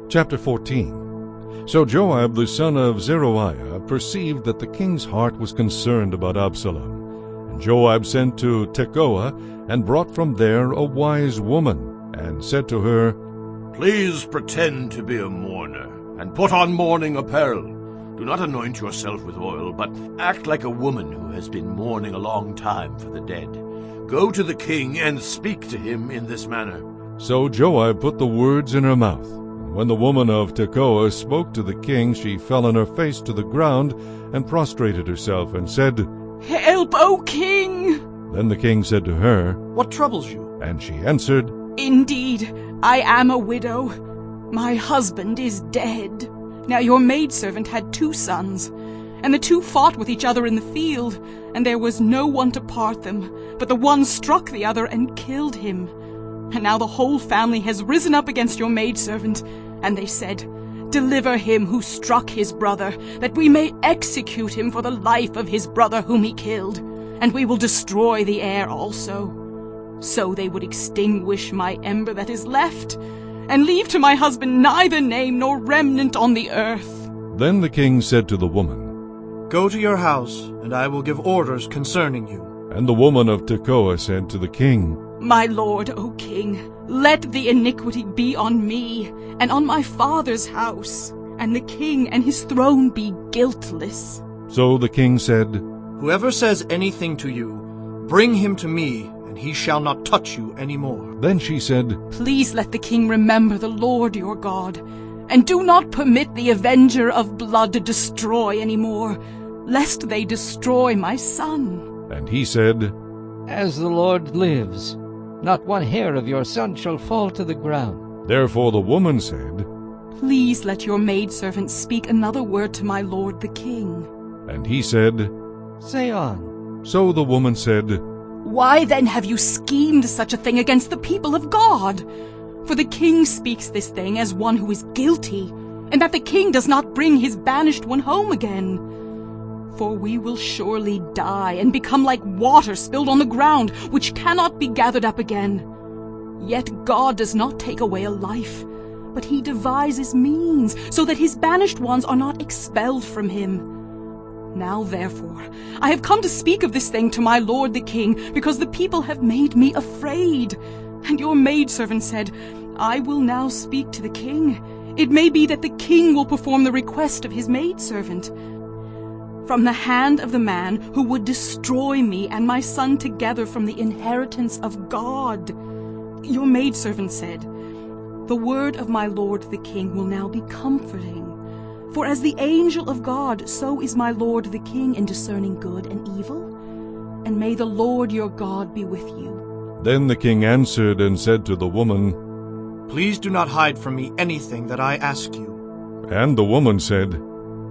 Chapter 14. So Joab the son of Zeruiah perceived that the king's heart was concerned about Absalom. And Joab sent to Tekoa, and brought from there a wise woman, and said to her, Please pretend to be a mourner, and put on mourning apparel. Do not anoint yourself with oil, but act like a woman who has been mourning a long time for the dead. Go to the king and speak to him in this manner. So Joab put the words in her mouth. And when the woman of Tekoa spoke to the king, she fell on her face to the ground, and prostrated herself, and said, Help, O king! Then the king said to her, What troubles you? And she answered, Indeed, I am a widow. My husband is dead. Now your maidservant had 2 sons, and the 2 fought with each other in the field, and there was no one to part them, but the one struck the other and killed him. And now the whole family has risen up against your maidservant, and they said, Deliver him who struck his brother, that we may execute him for the life of his brother whom he killed, and we will destroy the heir also. So they would extinguish my ember that is left, and leave to my husband neither name nor remnant on the earth. Then the king said to the woman, Go to your house, and I will give orders concerning you. And the woman of Tekoa said to the king, My lord, O king, let the iniquity be on me, and on my father's house, and the king and his throne be guiltless. So the king said, Whoever says anything to you, bring him to me, and he shall not touch you any more. Then she said, Please let the king remember the Lord your God, and do not permit the avenger of blood to destroy any more, lest they destroy my son. And he said, As the Lord lives, not one hair of your son shall fall to the ground. Therefore the woman said, Please let your maidservant speak another word to my lord the king. And he said, Say on. So the woman said, Why then have you schemed such a thing against the people of God? For the king speaks this thing as one who is guilty, and that the king does not bring his banished one home again. For we will surely die and become like water spilled on the ground, which cannot be gathered up again. Yet God does not take away a life, but he devises means, so that his banished ones are not expelled from him. Now therefore, I have come to speak of this thing to my lord the king, because the people have made me afraid. And your maidservant said, I will now speak to the king. It may be that the king will perform the request of his maidservant. From the hand of the man who would destroy me and my son together from the inheritance of God. Your maidservant said, The word of my lord the king will now be comforting. For as the angel of God, so is my lord the king in discerning good and evil. And may the Lord your God be with you. Then the king answered and said to the woman, Please do not hide from me anything that I ask you. And the woman said,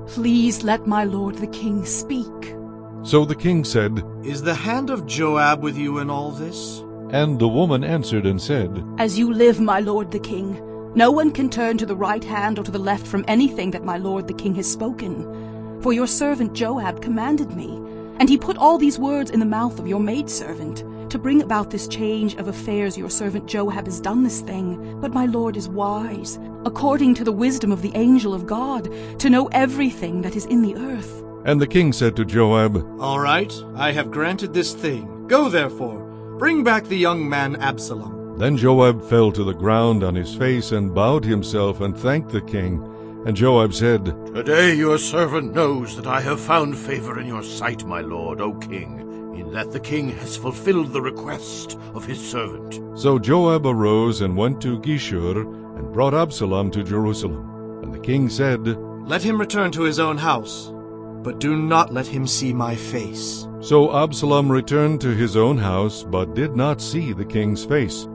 Please let my lord the king speak. So the king said, Is the hand of Joab with you in all this? And the woman answered and said, As you live, my lord the king, no one can turn to the right hand or to the left from anything that my lord the king has spoken. For your servant Joab commanded me, and he put all these words in the mouth of your maidservant. To bring about this change of affairs your servant Joab has done this thing, but my lord is wise, according to the wisdom of the angel of God, to know everything that is in the earth. And the king said to Joab, All right, I have granted this thing. Go therefore, bring back the young man Absalom. Then Joab fell to the ground on his face and bowed himself and thanked the king. And Joab said, Today your servant knows that I have found favor in your sight, my lord, O king, in that the king has fulfilled the request of his servant. So Joab arose and went to Geshur, and brought Absalom to Jerusalem. And the king said, Let him return to his own house, but do not let him see my face. So Absalom returned to his own house, but did not see the king's face.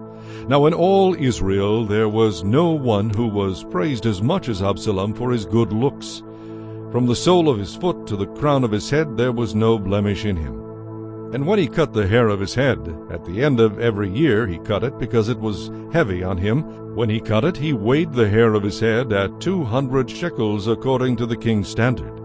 Now in all Israel there was no one who was praised as much as Absalom for his good looks. From the sole of his foot to the crown of his head there was no blemish in him. And when he cut the hair of his head, at the end of every year he cut it, because it was heavy on him. When he cut it, he weighed the hair of his head at 200 shekels, according to the king's standard.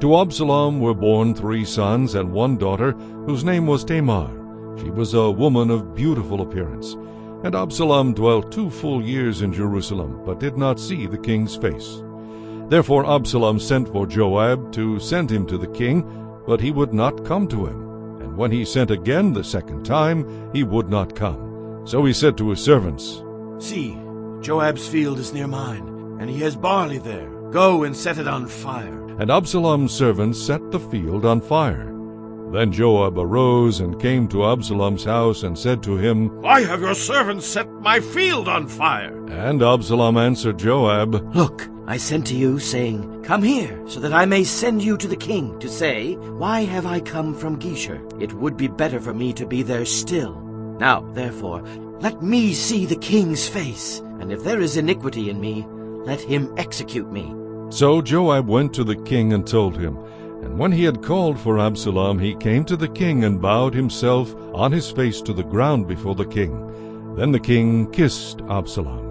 To Absalom were born 3 sons and 1 daughter, whose name was Tamar. She was a woman of beautiful appearance. And Absalom dwelt 2 full years in Jerusalem, but did not see the king's face. Therefore Absalom sent for Joab to send him to the king, but he would not come to him. And when he sent again the second time, he would not come. So he said to his servants, See, Joab's field is near mine, and he has barley there. Go and set it on fire. And Absalom's servants set the field on fire. Then Joab arose and came to Absalom's house and said to him, Why have your servants set my field on fire? And Absalom answered Joab, Look, I sent to you, saying, Come here, so that I may send you to the king, to say, Why have I come from Geshur? It would be better for me to be there still. Now, therefore, let me see the king's face, and if there is iniquity in me, let him execute me. So Joab went to the king and told him. And when he had called for Absalom, he came to the king and bowed himself on his face to the ground before the king. Then the king kissed Absalom.